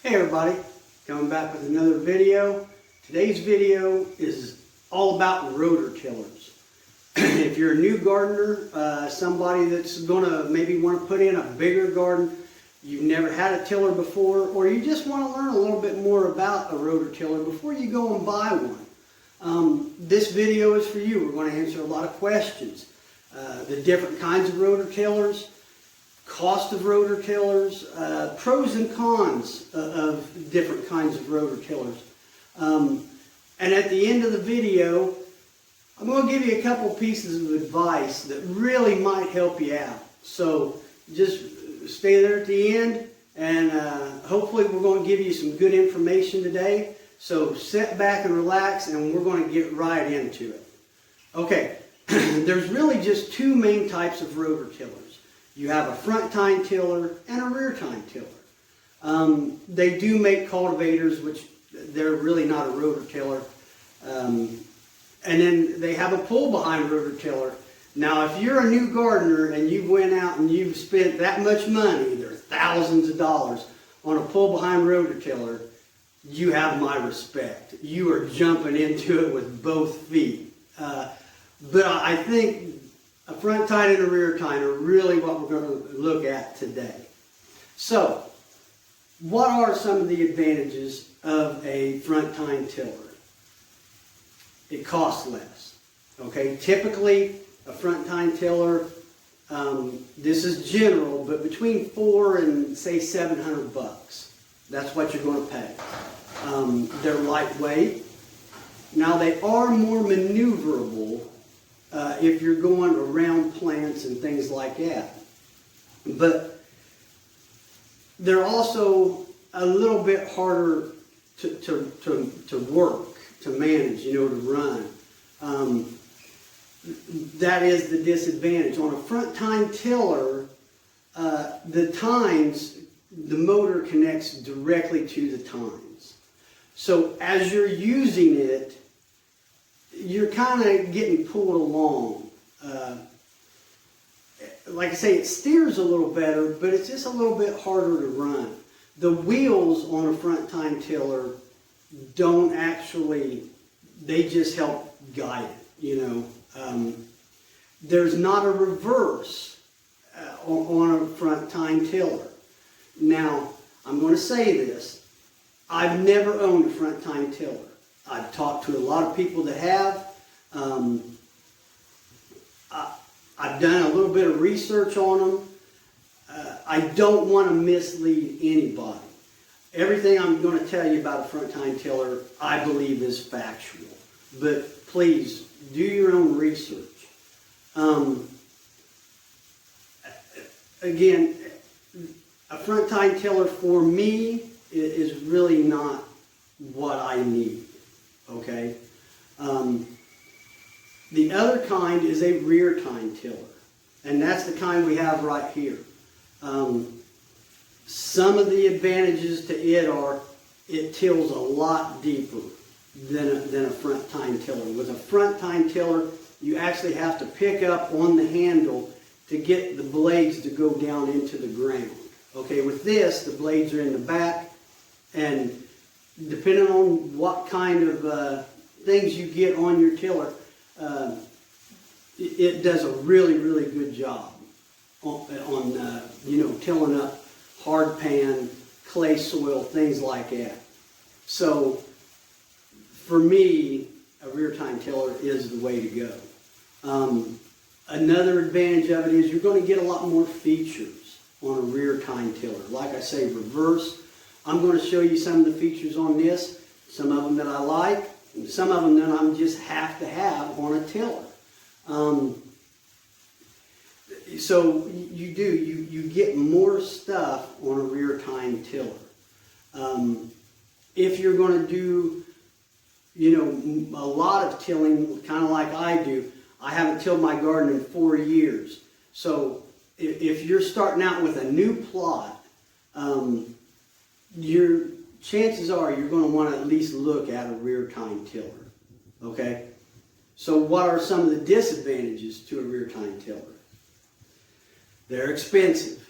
Hey everybody, coming back with another video. Today's video is all about rototillers. If you're a new gardener, somebody that's going to maybe want to put in a bigger garden, you've never had a tiller before, or you just want to learn a little bit more about a rototiller before you go and buy one. This video is for you. We're going to answer a lot of questions. The different kinds of rototillers, cost of rototillers, pros and cons of different kinds of rototillers. And at the end of the video, I'm going to give you a couple pieces of advice that really might help you out. So just stay there at the end, and hopefully we're going to give you some good information today. So sit back and relax, and we're going to get right into it. Okay, there's really just two main types of rototillers. You have a front tine tiller and a rear tine tiller. They do make cultivators, which they're really not a rototiller. And then they have a pull behind rototiller. Now, if you're a new gardener and you went out and you've spent that much money, there are thousands of dollars, on a pull behind rototiller, you have my respect. You are jumping into it with both feet. But I think a front tine and a rear tine are really what we're going to look at today. So, what are some of the advantages of a front tine tiller? It costs less. Okay, typically a front tine tiller, this is general, but between $400 and say $700. That's what you're going to pay. They're lightweight. Now they are more maneuverable if you're going around plants and things like that. But they're also a little bit harder to work, to manage, to run. That is the disadvantage. On a front tine tiller, the tines, the motor connects directly to the tines. So as you're using it, you're kind of getting pulled along. Like I say, it steers a little better, but it's just a little bit harder to run. The wheels on a front tine tiller don't actually, they just help guide it, There's not a reverse on a front tine tiller. Now, I'm going to say this. I've never owned a front tine tiller. I've talked to a lot of people that have. I've done a little bit of research on them. I don't want to mislead anybody. Everything I'm going to tell you about a front tine tiller, I believe, is factual. But please, do your own research. Again, a front tine tiller for me is really not what I need. Okay? The other kind is a rear tine tiller. And that's the kind we have right here. Some of the advantages to it are it tills a lot deeper than a front tine tiller. With a front tine tiller, you actually have to pick up on the handle to get the blades to go down into the ground. Okay, with this, the blades are in the back, and depending on what kind of things you get on your tiller, it does a really, really good job on tilling up hard pan, clay soil, things like that. So, for me, a rear tine tiller is the way to go. Another advantage of it is you're going to get a lot more features on a rear tine tiller. Like I say, reverse. I'm going to show you some of the features on this, some of them that I like, and some of them that I just have to have on a tiller. So you get more stuff on a rear tine tiller. If you're going to do, a lot of tilling, kind of like I do, I haven't tilled my garden in 4 years. So if you're starting out with a new plot, your chances are you're going to want to at least look at a rear tine tiller. Okay? So what are some of the disadvantages to a rear tine tiller? They're expensive.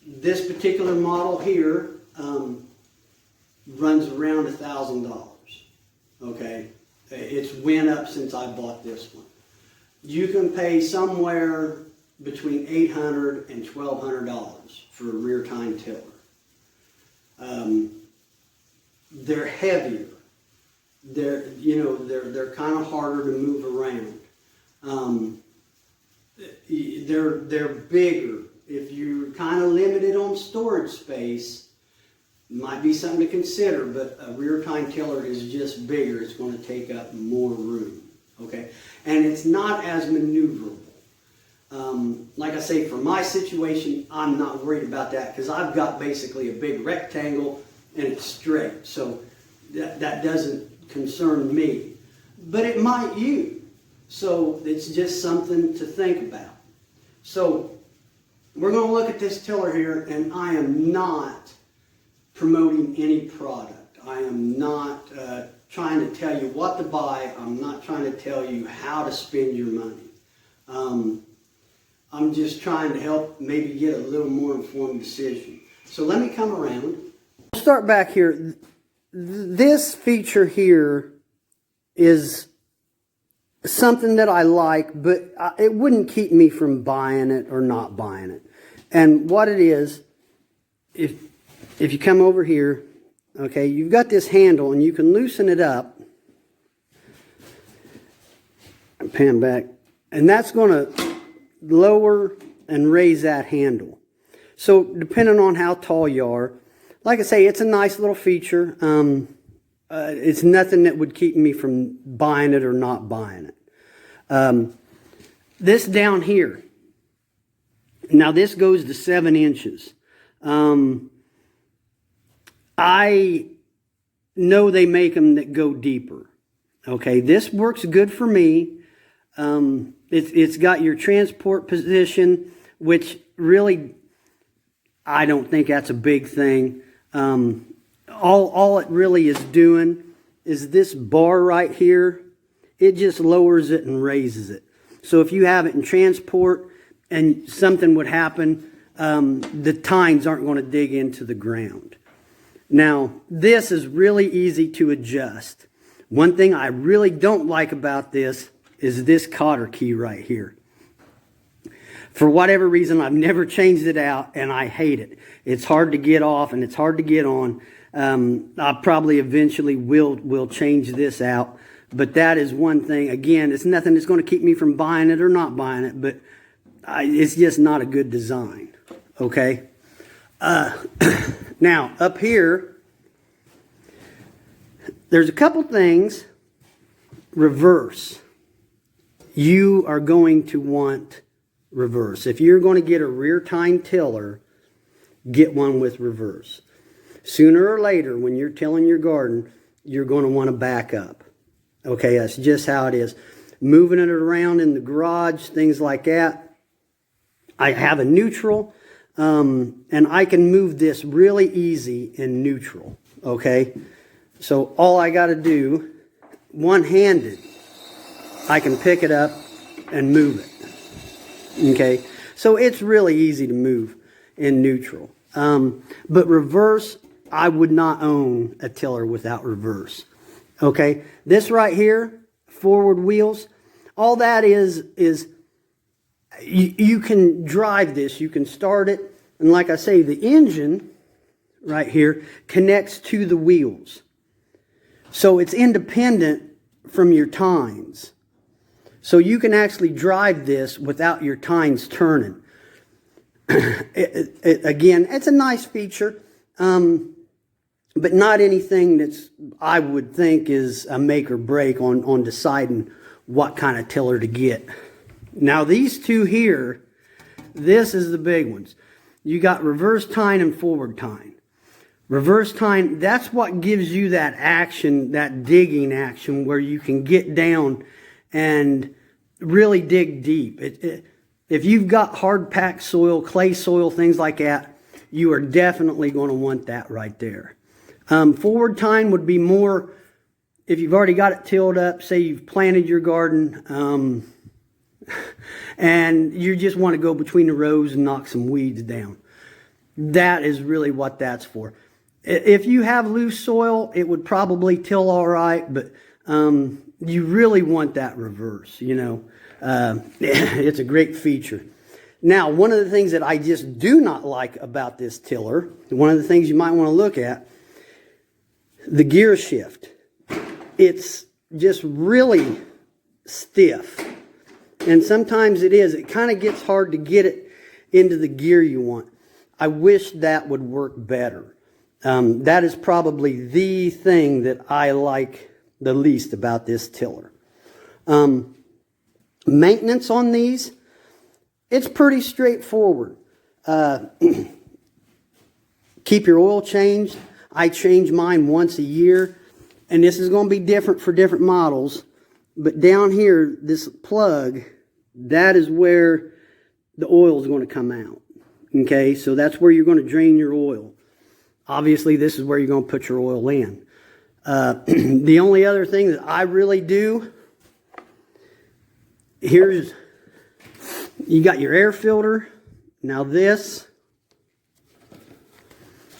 This particular model here runs around $1,000. Okay, it's went up since I bought this one. You can pay somewhere between $800 and $1,200 for a rear tine tiller. They're heavier. They're kind of harder to move around. They're bigger. If you're kind of limited on storage space, might be something to consider, but a rear tine tiller is just bigger. It's going to take up more room. Okay, and it's not as maneuverable. Like I say, for my situation, I'm not worried about that because I've got basically a big rectangle and it's straight, so that doesn't concern me. But it might you, so it's just something to think about. So we're going to look at this tiller here, and I am not promoting any product. I am not trying to tell you what to buy. I'm not trying to tell you how to spend your money. I'm just trying to help maybe get a little more informed decision. So let me come around. We'll start back here. This feature here is something that I like, but it wouldn't keep me from buying it or not buying it. And what it is, if you come over here, okay, you've got this handle and you can loosen it up and pan back, and that's going to lower and raise that handle. So depending on how tall you are, like I say, it's a nice little feature. It's nothing that would keep me from buying it or not buying it. This down here, now this goes to 7 inches. I know they make them that go deeper. Okay, this works good for me. It's got your transport position, which really, I don't think that's a big thing. All it really is doing is this bar right here. It just lowers it and raises it. So if you have it in transport and something would happen, the tines aren't going to dig into the ground. Now, this is really easy to adjust. One thing I really don't like about this is this cotter key right here. For whatever reason, I've never changed it out, and I hate it. It's hard to get off, and it's hard to get on. I probably eventually will change this out, but that is one thing. Again, it's nothing that's going to keep me from buying it or not buying it, but it's just not a good design. Okay? Now, up here, there's a couple things. Reverse. You are going to want reverse. If you're going to get a rear tine tiller, get one with reverse. Sooner or later, when you're tilling your garden, you're going to want to back up. Okay, that's just how it is. Moving it around in the garage, things like that. I have a neutral, and I can move this really easy in neutral. Okay, so all I got to do, one-handed, I can pick it up and move it. Okay, so it's really easy to move in neutral. But reverse, I would not own a tiller without reverse. Okay, this right here, forward wheels, all that is you can drive this, you can start it, and like I say, the engine right here connects to the wheels. So it's independent from your tines. So you can actually drive this without your tines turning. Again, it's a nice feature, but not anything that's, I would think, is a make or break on deciding what kind of tiller to get. Now these two here, this is the big ones. You got reverse tine and forward tine. Reverse tine, that's what gives you that action, that digging action, where you can get down and really dig deep. If you've got hard packed soil, clay soil, things like that, you are definitely going to want that right there. Forward tine would be more if you've already got it tilled up, say you've planted your garden, and you just want to go between the rows and knock some weeds down. That is really what that's for. If you have loose soil, it would probably till all right, but you really want that reverse, you know. It's a great feature. Now, one of the things that I just do not like about this tiller, one of the things you might want to look at, the gear shift. It's just really stiff. And sometimes it kind of gets hard to get it into the gear you want. I wish that would work better. That is probably the thing that I like the least about this tiller. Maintenance on these, it's pretty straightforward. Keep your oil changed. I change mine once a year, and this is going to be different for different models. But down here, this plug, that is where the oil is going to come out. Okay, so that's where you're going to drain your oil. Obviously, this is where you're going to put your oil in. The only other thing that I really do, here's, you got your air filter. Now this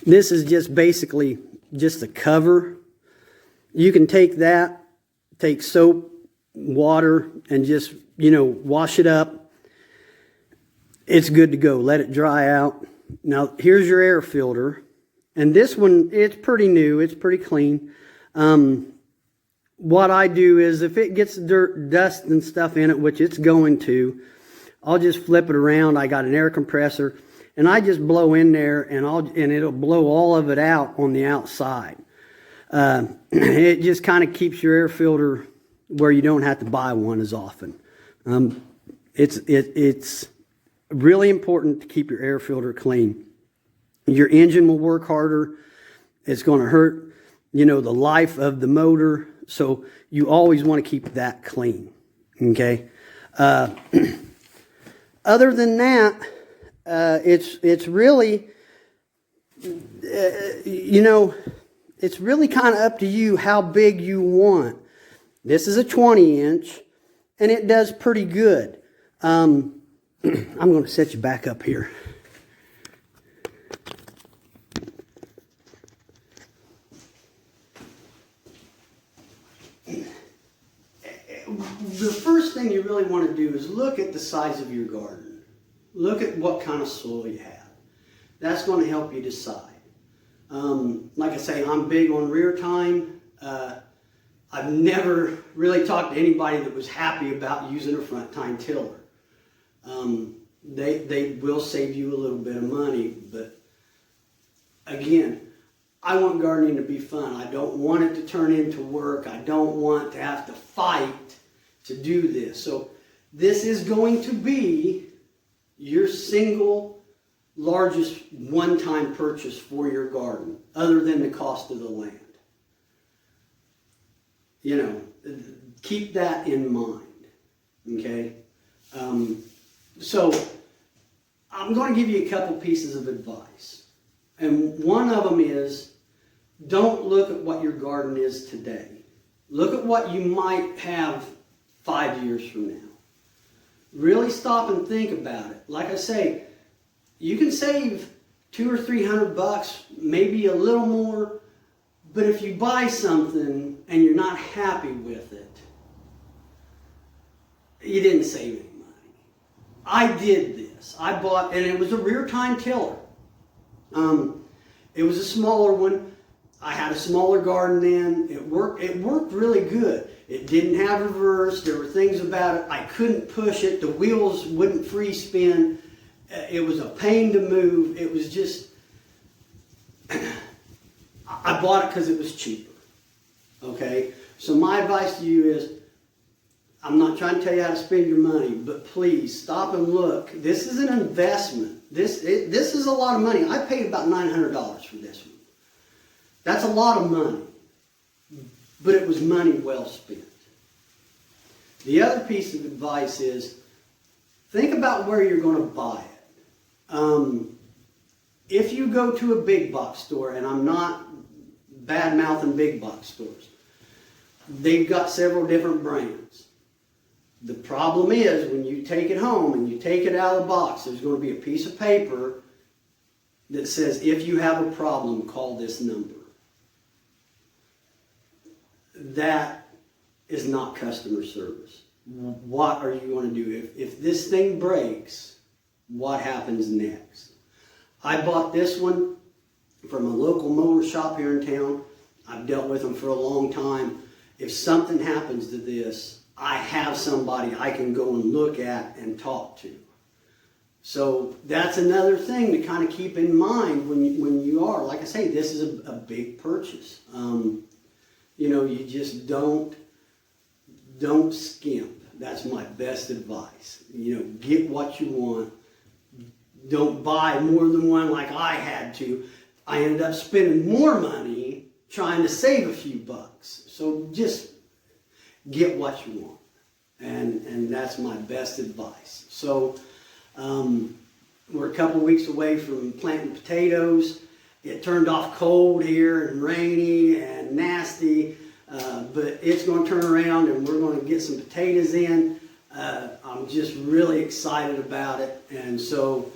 is just basically just a cover. You can take that, take soap, water, and just, you know, wash it up. It's good to go. Let it dry out. Now, here's your air filter. And this one, it's pretty new. It's pretty clean. What I do is if it gets dirt, dust, and stuff in it, which it's going to, I'll just flip it around. I got an air compressor, and I just blow in there, and it'll blow all of it out on the outside. It just kind of keeps your air filter where you don't have to buy one as often. It's really important to keep your air filter clean. Your engine will work harder. It's going to hurt, you know, the life of the motor. So you always want to keep that clean. Okay. Other than that, it's really, you know, it's really kind of up to you how big you want. This is a 20-inch, and it does pretty good. I'm going to set you back up here. The first thing you really want to do is look at the size of your garden. Look at what kind of soil you have. That's going to help you decide. Like I say, I'm big on rear tine. I've never really talked to anybody that was happy about using a front tine tiller. They will save you a little bit of money, but again, I want gardening to be fun. I don't want it to turn into work. I don't want to have to fight to do this. So this is going to be your single largest one-time purchase for your garden, other than the cost of the land. You know, keep that in mind, okay? So I'm going to give you a couple pieces of advice. And one of them is, don't look at what your garden is today. Look at what you might have 5 years from now. Really stop and think about it. Like I say, you can save $200 or $300, maybe a little more, but if you buy something and you're not happy with it, you didn't save any money. I did this. I bought, and it was a rear tine tiller. It was a smaller one. I had a smaller garden then. It worked really good. It didn't have reverse. There were things about it. I couldn't push it. The wheels wouldn't free spin. It was a pain to move. It was just, I bought it because it was cheaper. Okay? So my advice to you is, I'm not trying to tell you how to spend your money, but please stop and look. This is an investment. This is a lot of money. I paid about $900 for this one. That's a lot of money, but it was money well spent. The other piece of advice is, think about where you're going to buy it. If you go to a big box store, and I'm not bad-mouthing big box stores, they've got several different brands. The problem is, when you take it home and you take it out of the box, there's going to be a piece of paper that says, if you have a problem, call this number. That is not customer service. What are you going to do? If this thing breaks, what happens next? I bought this one from a local mower shop here in town. I've dealt with them for a long time. If something happens to this, I have somebody I can go and look at and talk to. So that's another thing to kind of keep in mind when you are, like I say, this is a big purchase. You know, you just don't skimp. That's my best advice. You know, get what you want. Don't buy more than one like I had to. I ended up spending more money trying to save a few bucks. So just get what you want. And that's my best advice. So we're a couple weeks away from planting potatoes. It turned off cold here and rainy and nasty, but it's going to turn around and we're going to get some potatoes in. I'm just really excited about it, and so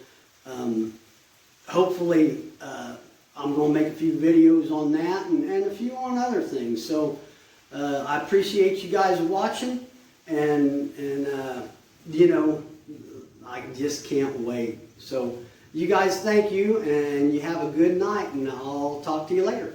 hopefully I'm going to make a few videos on that and a few on other things. So I appreciate you guys watching, and you know, I just can't wait. So you guys, thank you, and you have a good night, and I'll talk to you later.